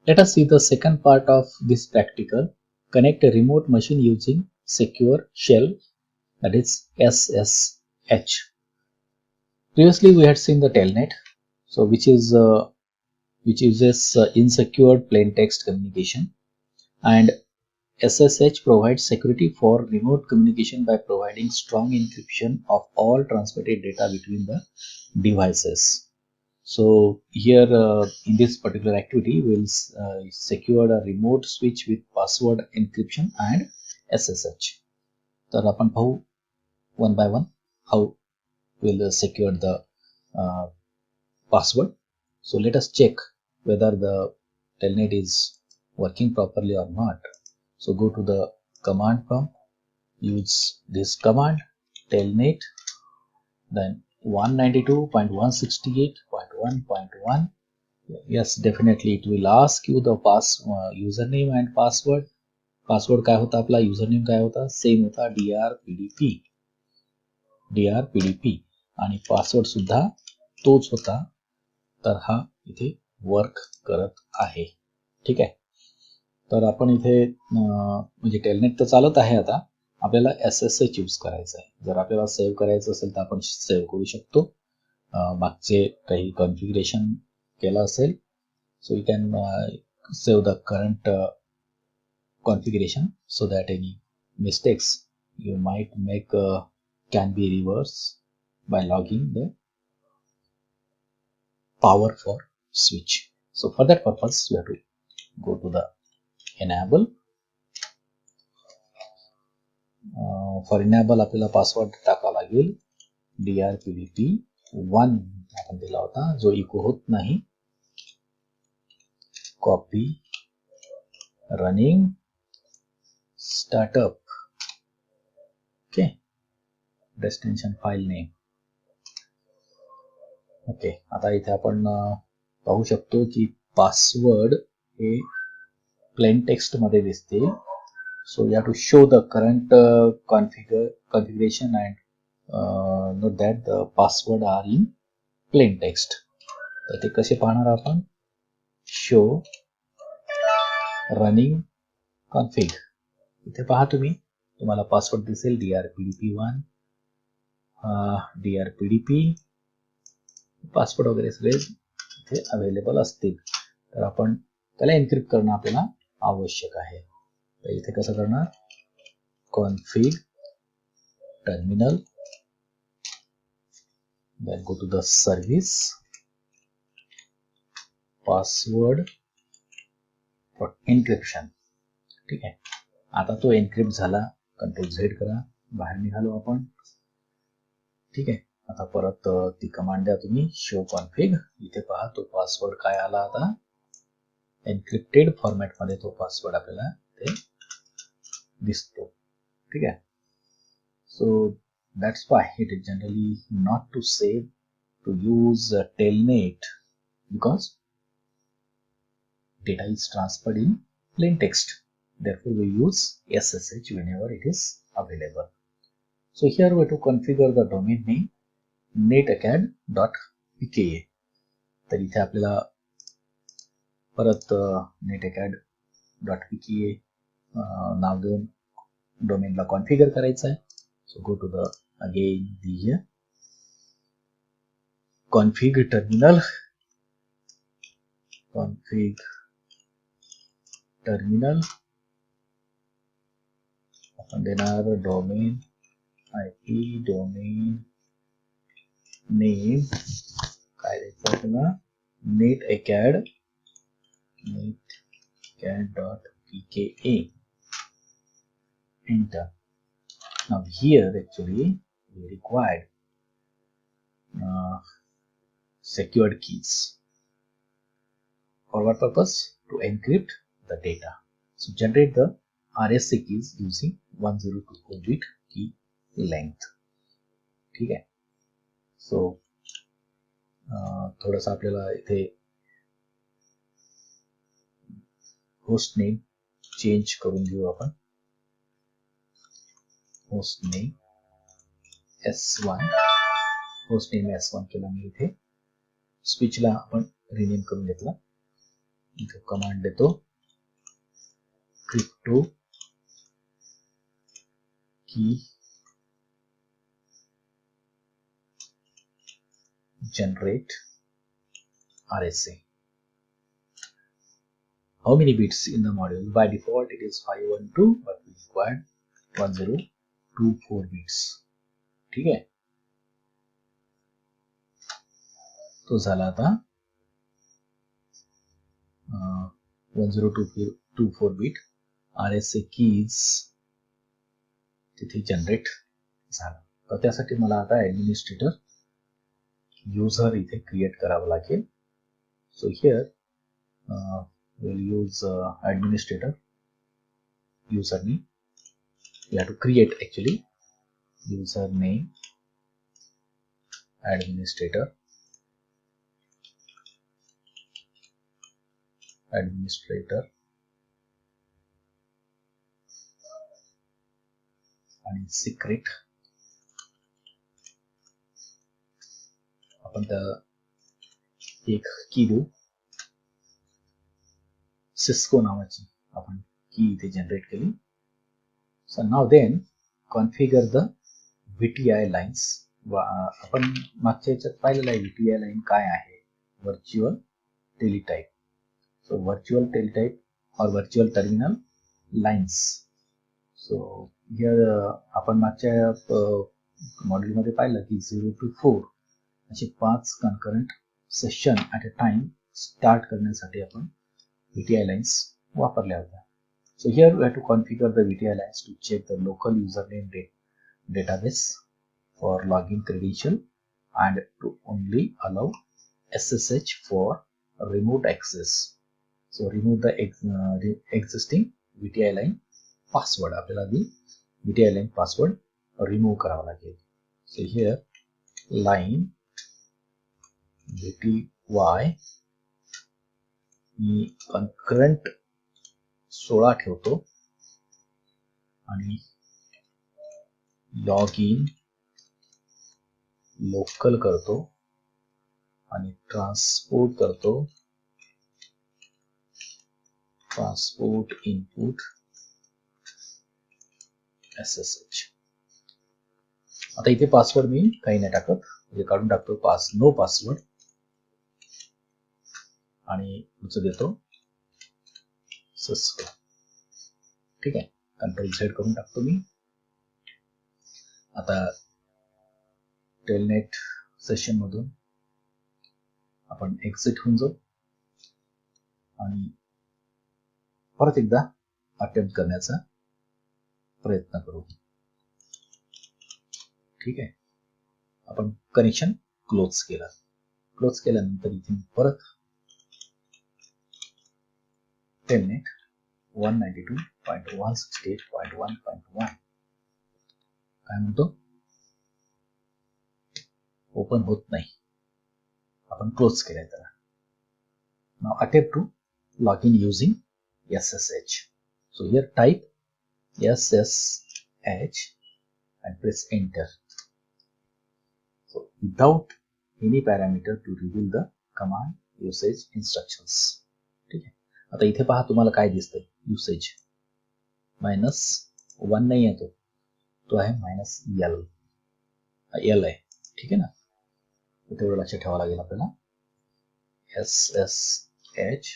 Let us see the second part of this practical. Connect a remote machine using secure shell, that is SSH. Previously we had seen the telnet, so which uses insecure plain text communication, and SSH provides security for remote communication by providing strong encryption of all transmitted data between the devices. So here in this particular activity, we'll secure a remote switch with password encryption and SSH. तर आपण पाहू one by one how we'll secure the password. So let us check whether the telnet is working properly or not. So go to the command prompt, use this command telnet, then 192.168.1.1. Yes, definitely it will ask you the username and password. Password काय होता आपला, username काय होता, same होता drpdp आणि password सुद्धा तोच होता. तर हा इथे वर्क करत आहे. ठीक आहे. तर आपण इथे म्हणजे टेलनेट तर चालत आहे. आता आपल्याला SSH यूज करायचं आहे. जर आपल्याला सेव्ह करायचं असेल तर आपण सेव्ह करू शकतो. मागचे काही कॉन्फिगरेशन केलं असेल, so you can save the current configuration so that any mistakes you might make can be reversed by logging the power for switch. So for that purpose we have to go to the enable. For enable आपल्याला password टाकावा लागेल drpdp1 आपण दिला होता जो eco होत नाही. Copy running startup. Okay, destination file name. Okay, आता इथे आपण पाहू शकतो की पासवर्ड हे प्लेन टेक्स्ट मध्ये दिसतील. So you have to show the current configuration and note that the password are in plain text. तर ते कसे पाहणार आपण, शो रनिंग कॉन्फिग. इथे पहा तुम्हाला पासवर्ड दिसेल drpdp1 drpdp पासवर्ड वगैरे सगळे इथे अवेलेबल असतील. तर आपण त्याला एन्क्रिप्ट करणं आपल्याला आवश्यक आहे. तर इथे कसं करणार, config terminal, then go to the service, password for encryption. ठीक आहे. आता तो एन्क्रिप्ट झाला. कंट्रोल Z करा, बाहेर निघालो आपण. ठीक आहे. आता परत ती कमांड द्या तुम्ही, शो कॉन्फिग. इथे पहा तो पासवर्ड काय आला, आता एन्क्रिप्टेड फॉर्मॅट मध्ये तो पासवर्ड आपल्याला ते दिसतो. ठीक आहे. So that's why it is generally not too safe to use telnet because data is transferred in plain text. Therefore we use SSH whenever it is available. So here we have to configure the domain name netacad.pka. तर इथे आपल्याला परत netacad.pka नाव देऊन डोमेनला configure करायचं आहे. So go to the again the config terminal, आपण देणार domain IP, domain name काय द्यायचं पुन्हा, netacad.pka. Enter. Now here actually we required secured keys. For what purpose? To encrypt the data. So generate the RSA keys using 1024 bit key length. ठीक आहे. सो थोडंसं आपल्याला इथे होस्ट नेम चेंज करून घेऊ आपण. होस्ट नेम S1 केला मी. इथे स्विचला आपण रिनेम करून घेतला. इथे कमांड देतो crypto key generate RSA. How many bits in the module? By default it is 512, but we required 1024 bits. ठीक है, तो झाला आता 1024 bit RSA keys तिथे जनरेट झालं. तर त्यासाठी मला आता ॲडमिनिस्ट्रेटर युजर इथे क्रिएट करावं लागेल. So here we'll use administrator username. We have to create actually username administrator आणि secret. आपण एक की देऊ, सिस्को नावाची आपण की इथे जनरेट केली. So now then configure the VTI lines. आपण मागच्या याच्यात पाहिलेलं आहे VTI लाईन काय आहे, व्हर्च्युअल टेलिटाईप. सो व्हर्च्युअल टेलिटाईप और virtual terminal lines. So here आपण मागच्या मॉड्यूलमध्ये पाहिलं की 0 to 4 असे 5 concurrent session at a time start करण्यासाठी आपण VTI lines वापरल्या होत्या. So here we have to configure the VTI lines to check the local username database for login credential and to only allow SSH for remote access. So remove the existing VTI line password. आपल्याला ती VTI line password remove करावा लागेल. So here line VTY मी कन्करंट 16 ठेवतो आणि log in local करतो आणि transport करतो, transport input SSH. आता इथे पासवर्ड मी काही नाही टाकत, म्हणजे काढून टाकतो नो पासवर्ड आणि पुढचं देतो सिस्को. ठीक आहे, कंट्रोल Z करून टाकतो मी. आता टेलनेट सेशन मधून आपण एक्झिट होऊन जाऊ आणि परत एकदा अटेम्प्ट करण्याचा प्रयत्न करू. ठीक आहे, आपण कनेक्शन क्लोज केल्यानंतर इथे परत टेलनेट 192.168.1.1 काय म्हणतो, ओपन होत नाही, आपण क्लोज केलाय त्याला. Now attempt to log in using SSH. So here type SSH and press enter. So without any parameter to reveal the command usage instructions. ठीक आहे, आता इथे पहा तुम्हाला काय दिसतंय, युसेज -1 नाही येतो, तो आहे -L आहे. ठीक आहे ना, तेवढं लक्षात ठेवावं लागेल आपल्याला. SSH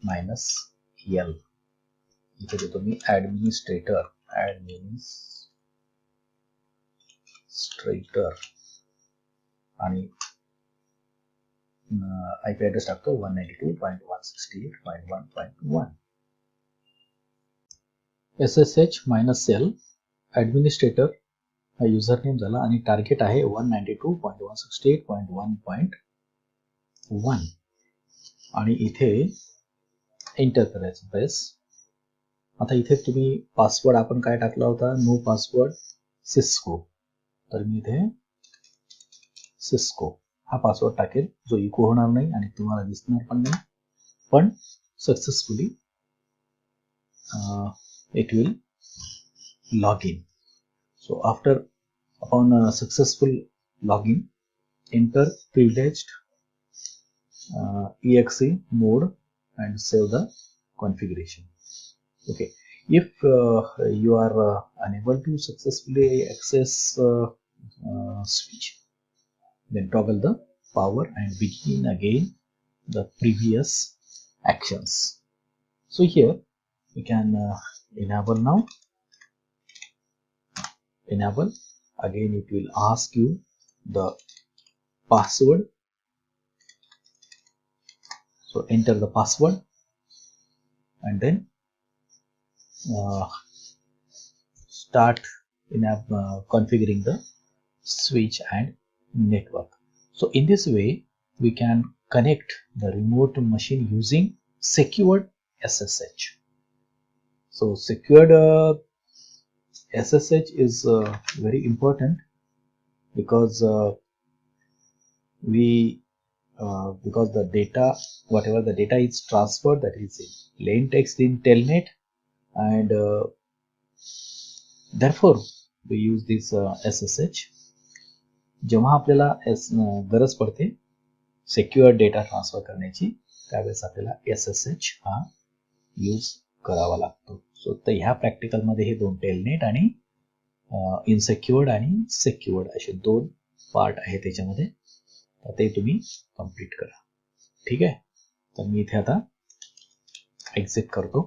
-L इथे देतो मी ॲडमिनिस्ट्रेटर आणि IP ॲड्रेस टाकतो 192.168.1.1. SSH -L ॲडमिनिस्ट्रेटर हा युजर नेम झाला आणि टार्गेट आहे 192.168.1.1 आणि इथे एंटर करायचं प्रेस. आता इथे तुम्ही पासवर्ड आपण काय टाकला होता, नो पासवर्ड सिस्को, तर मी इथे सिस्को हा पासवर्ड टाकेल, जो इको होणार नाही आणि तुम्हाला दिसणार पण नाही, पण successfully it will log in. So after upon successful login, enter privileged exe mode and save the configuration. Okay, if you are unable to successfully access switch, then toggle the power and begin again the previous actions. So here we can enable now. Enable, again it will ask you the password, so enter the password and then start configuring the switch and network. So in this way we can connect the remote machine using secured SSH. So secured SSH is very important because because the data, whatever the data is transferred, that is in plain text in telnet, and therefore we use this SSH. जेव्हा आपल्याला गरज पडते secure data transfer करण्याची, त्यावेळेस आपल्याला SSH हा use करावा लागतो. सो तर ह्या प्रॅक्टिकल मध्ये हे दोन टेलनेट आणि इनसिक्युअर्ड आणि सिक्युअर्ड असे दोन पार्ट आहेत त्याच्यामध्ये, तर ते तुम्ही कंप्लीट करा. ठीक आहे, तर मी इथे आता एक्झिट करतो.